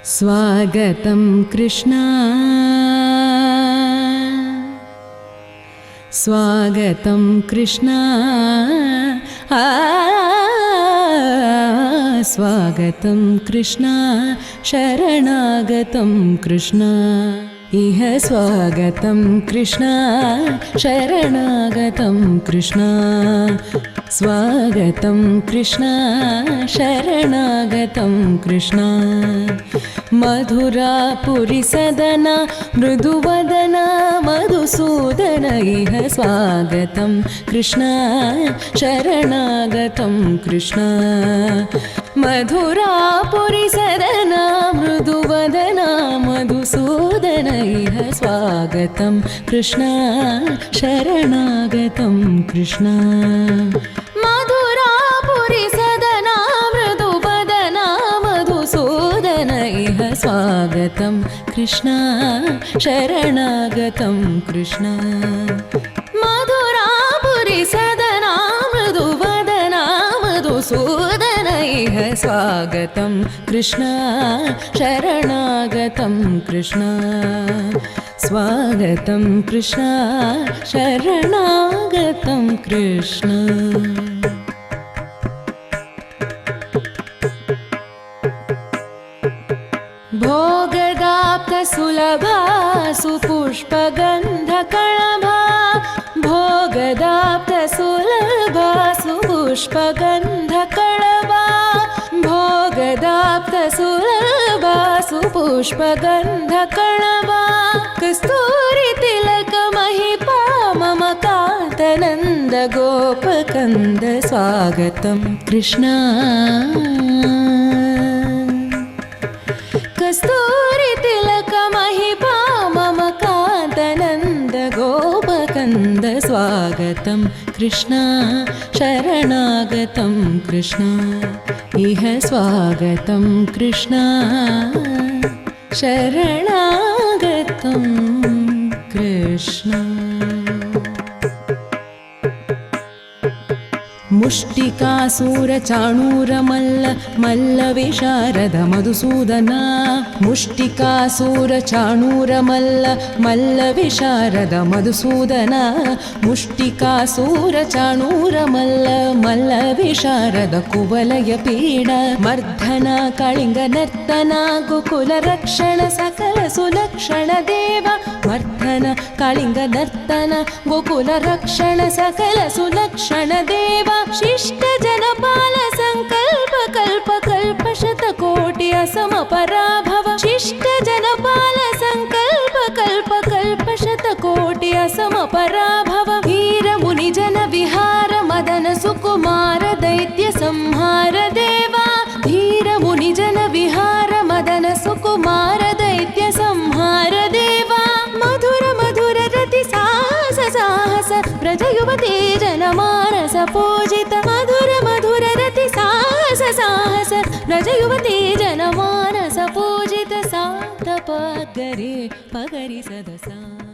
स्वागतं कृष्ण स्वागतं कृष्ण स्वागतं कृष्ण शरणागतं कृष्ण इह स्वागतं कृष्ण शरणागतं कृष्ण स्वागतं कृष्ण शरणागतं कृष्ण मधुरापुरी सदना मृदुवदना मधुसूदन इह स्वागतं कृष्ण शरणागतं कृष्ण मधुरापुरी सदना मृदुवदना मधुसूदन इह स्वागतं कृष्ण शरणागतं कृष्ण मधुरापुरी सदना मृदुवदना मधुसूदन इह स्वागतं कृष्ण शरणागतं कृष्ण मधुरापुरी सदना मृदुवदना मधुसूदन इह स्वागतं कृष्ण शरणागतं कृष्ण स्वागतं कृष्ण शरणागतं कृष्ण भोगदाप्तसुलभा सुपुष्पगन्धकणभा भोगदाप्तसुलभा सुपुष्पगन्धकणभा भोगदाप्तसुलभा सुपुष्पगन्धकणभा कस्तूरितिलकमहिपा मम कान्तनन्द गोपकन्द स्वागतं कृष्ण कस्तूरितिलकमहिपा मम कान्तनन्द गोपकन्द स्वागतं कृष्ण शरणागतं कृष्ण इह स्वागतं कृष्ण शरणागतं कृष्ण मुष्टिकासुरचाणूरमल्ल मल्लविशारद मधुसूदना मुष्टिकासुरचाणूरमल्ल मल्लविशारद मधुसूदना मुष्टिकासुरचाणूरमल्ल मल्लविशारद कुवलयपीड मर्दन कलिङ्गनर्तन गोकुलरक्षण सकल सुलक्षण देव मर्दन कलिङ्गनर्तन गोकुलरक्षण सकल सुलक्षण देव शिष्ट जनपाल संकल्प कल्प कल्प शतकोटि असमपराभव शिष्ट जनपाल संकल्प कल्प कल्प शतकोटि असमपराभव वीर मुनि जन विहार मदन सुकुमार दैत्य संहार देवा धीर मुनि जन विहार मदन सुकुमार दैत्य संहार देवा मधुर मधुर रति साहस साहस ब्रज युवती जनमानस पूजित मधुर मधुर रति साहस साहस ब्रज युवती जनमानस पूजित सा पगरि पगरि सदसा